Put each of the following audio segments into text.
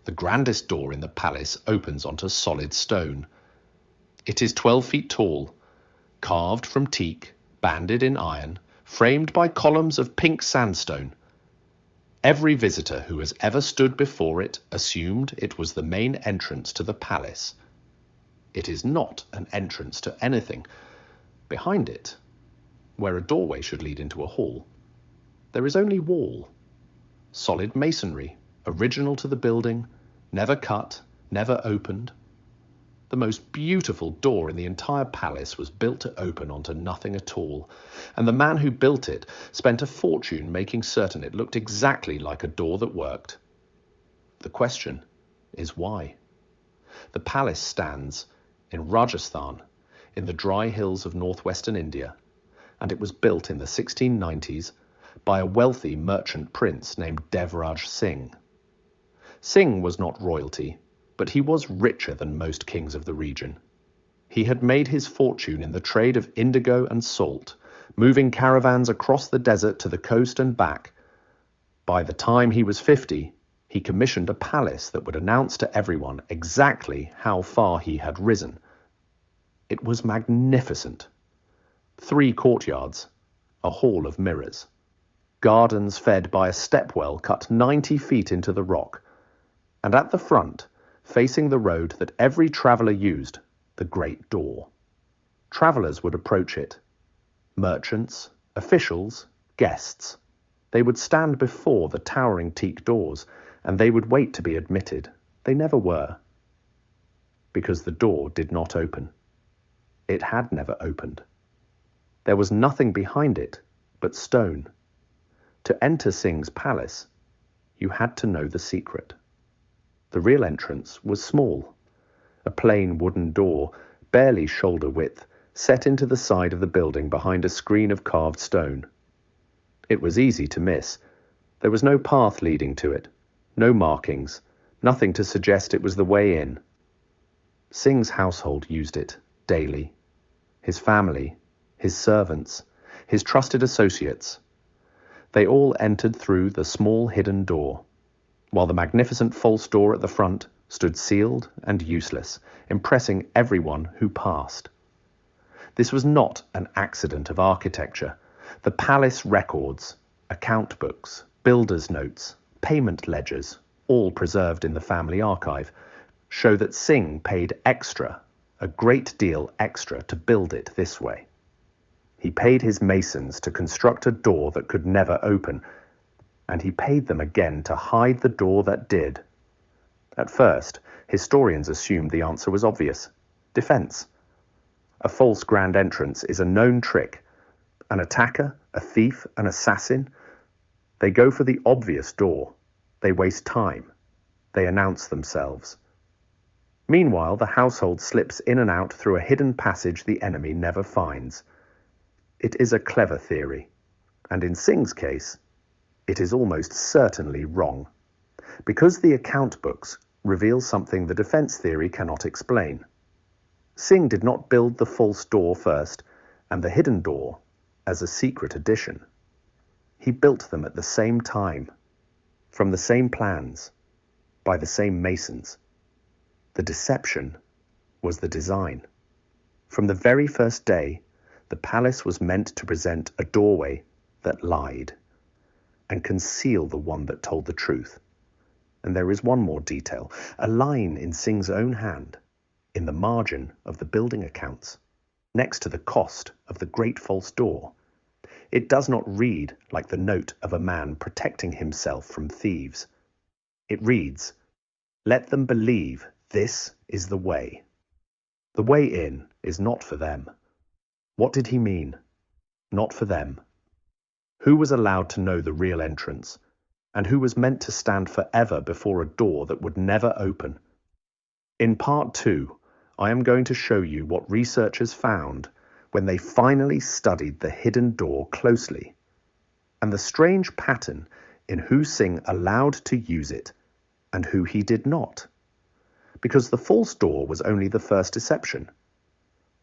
The grandest door in the palace opens onto solid stone. It is 12 feet tall, carved from teak, banded in iron, framed by columns of pink sandstone. Every visitor who has ever stood before it assumed it was the main entrance to the palace. It is not an entrance to anything. Behind it, where a doorway should lead into a hall, there is only wall. Solid masonry, original to the building, never cut, never opened. The most beautiful door in the entire palace was built to open onto nothing at all, and the man who built it spent a fortune making certain it looked exactly like a door that worked. The question is why? The palace stands in Rajasthan, in the dry hills of northwestern India, and it was built in the 1690s by a wealthy merchant prince named Devraj Singh. Singh was not royalty, but he was richer than most kings of the region. He had made his fortune in the trade of indigo and salt, moving caravans across the desert to the coast and back. By the time he was 50, he commissioned a palace that would announce to everyone exactly how far he had risen. It was magnificent. 3 courtyards, a hall of mirrors, gardens fed by a stepwell cut 90 feet into the rock, and at the front, facing the road that every traveller used, the great door. Travellers would approach it. Merchants, officials, guests. They would stand before the towering teak doors, and they would wait to be admitted. They never were, because the door did not open. It had never opened. There was nothing behind it but stone. To enter Singh's palace, you had to know the secret. The real entrance was small, a plain wooden door, barely shoulder width, set into the side of the building behind a screen of carved stone. It was easy to miss. There was no path leading to it, no markings, nothing to suggest it was the way in. Singh's household used it daily. His family, his servants, his trusted associates. They all entered through the small hidden door, while the magnificent false door at the front stood sealed and useless, impressing everyone who passed. This was not an accident of architecture. The palace records, account books, builders' notes, payment ledgers, all preserved in the family archive, show that Singh paid extra, a great deal extra, to build it this way. He paid his masons to construct a door that could never open, and he paid them again to hide the door that did. At first, historians assumed the answer was obvious: defense. A false grand entrance is a known trick. An attacker, a thief, an assassin, they go for the obvious door. They waste time. They announce themselves. Meanwhile, the household slips in and out through a hidden passage the enemy never finds. It is a clever theory, and in Singh's case, it is almost certainly wrong, because the account books reveal something the defense theory cannot explain. Singh did not build the false door first and the hidden door as a secret addition. He built them at the same time, from the same plans, by the same masons. The deception was the design. From the very first day, the palace was meant to present a doorway that lied and conceal the one that told the truth. And there is one more detail, a line in Singh's own hand, in the margin of the building accounts, next to the cost of the great false door. It does not read like the note of a man protecting himself from thieves. It reads, "Let them believe this is the way." The way in is not for them. What did he mean? Not for them. Who was allowed to know the real entrance, and who was meant to stand forever before a door that would never open? In part 2, I am going to show you what researchers found when they finally studied the hidden door closely, and the strange pattern in who Singh allowed to use it and who he did not. Because the false door was only the first deception.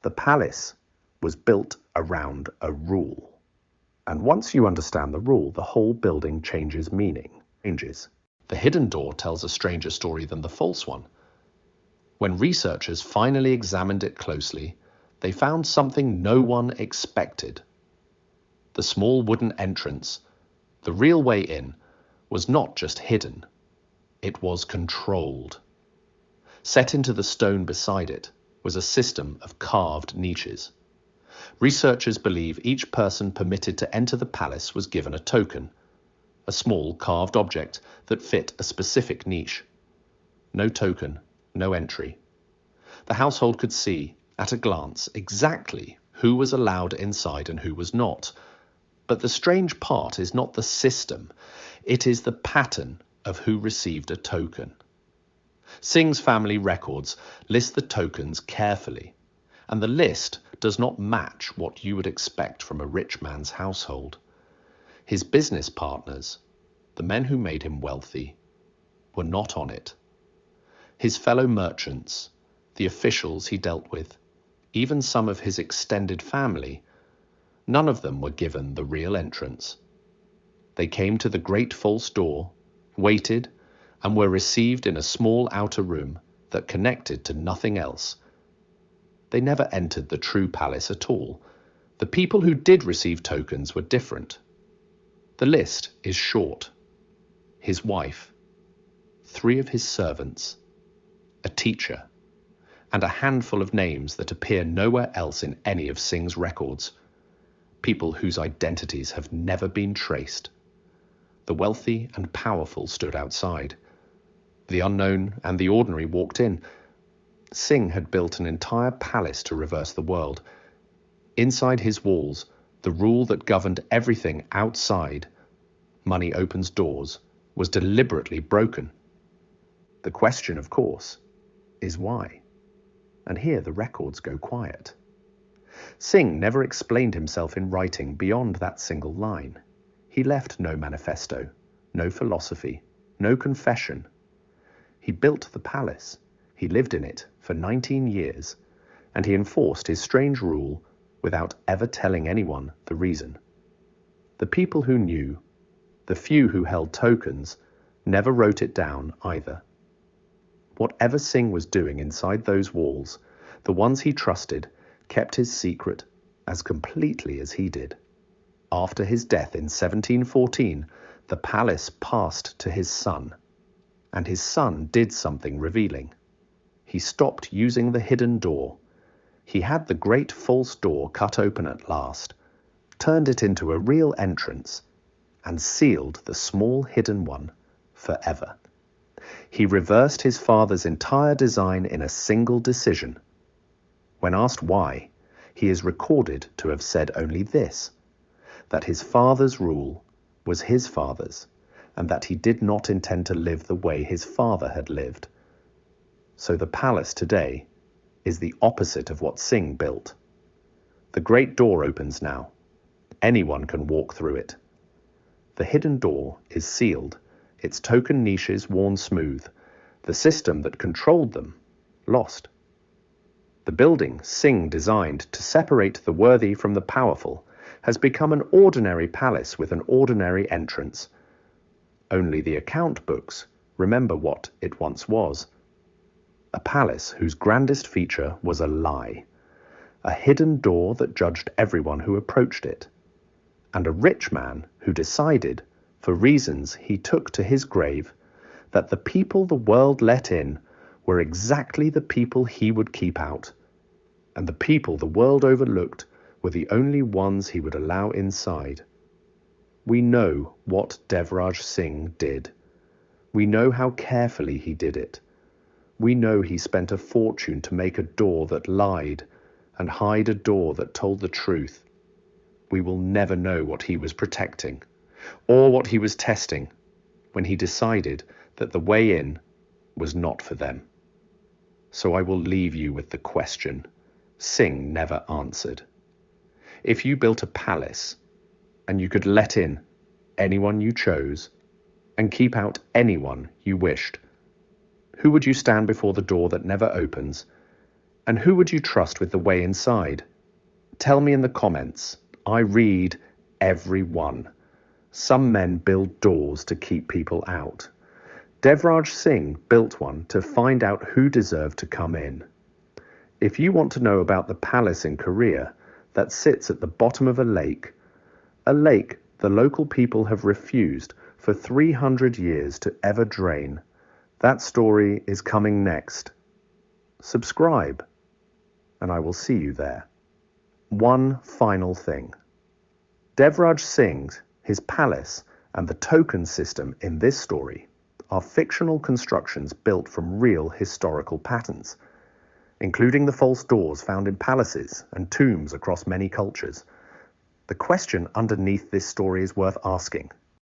The palace was built around a rule. And once you understand the rule, the whole building changes meaning. The hidden door tells a stranger story than the false one. When researchers finally examined it closely, they found something no one expected. The small wooden entrance, the real way in, was not just hidden, it was controlled. Set into the stone beside it was a system of carved niches. Researchers believe each person permitted to enter the palace was given a token, a small carved object that fit a specific niche. No token, no entry. The household could see, at a glance, exactly who was allowed inside and who was not. But the strange part is not the system, it is the pattern of who received a token. Singh's family records list the tokens carefully, and the list does not match what you would expect from a rich man's household. His business partners, the men who made him wealthy, were not on it. His fellow merchants, the officials he dealt with, even some of his extended family, none of them were given the real entrance. They came to the great false door, waited, and were received in a small outer room that connected to nothing else. They never entered the true palace at all. The people who did receive tokens were different. The list is short. His wife, 3 of his servants, a teacher, and a handful of names that appear nowhere else in any of Singh's records. People whose identities have never been traced. The wealthy and powerful stood outside. The unknown and the ordinary walked in. Singh had built an entire palace to reverse the world. Inside his walls, the rule that governed everything outside, money opens doors, was deliberately broken. The question, of course, is why? And here the records go quiet. Singh never explained himself in writing beyond that single line. He left no manifesto, no philosophy, no confession. He built the palace, he lived in it for 19 years, and he enforced his strange rule without ever telling anyone the reason. The people who knew, the few who held tokens, never wrote it down either. Whatever Singh was doing inside those walls, the ones he trusted kept his secret as completely as he did. After his death in 1714, the palace passed to his son, and his son did something revealing. He stopped using the hidden door. He had the great false door cut open at last, turned it into a real entrance, and sealed the small hidden one forever. He reversed his father's entire design in a single decision. When asked why, he is recorded to have said only this, that his father's rule was his father's, and that he did not intend to live the way his father had lived. So the palace today is the opposite of what Singh built. The great door opens now. Anyone can walk through it. The hidden door is sealed, its token niches worn smooth, the system that controlled them lost. The building Singh designed to separate the worthy from the powerful has become an ordinary palace with an ordinary entrance. Only the account books remember what it once was. A palace whose grandest feature was a lie, a hidden door that judged everyone who approached it, and a rich man who decided, for reasons he took to his grave, that the people the world let in were exactly the people he would keep out, and the people the world overlooked were the only ones he would allow inside. We know what Devraj Singh did. We know how carefully he did it. We know he spent a fortune to make a door that lied and hide a door that told the truth. We will never know what he was protecting or what he was testing when he decided that the way in was not for them. So I will leave you with the question Singh never answered. If you built a palace and you could let in anyone you chose and keep out anyone you wished, who would you stand before the door that never opens, and who would you trust with the way inside? Tell me in the comments. I read every one. Some men build doors to keep people out. Devraj Singh built one to find out who deserved to come in. If you want to know about the palace in Korea that sits at the bottom of a lake the local people have refused for 300 years to ever drain, that story is coming next. Subscribe, and I will see you there. One final thing. Devraj Singh, his palace, and the token system in this story are fictional constructions built from real historical patterns, including the false doors found in palaces and tombs across many cultures. The question underneath this story is worth asking.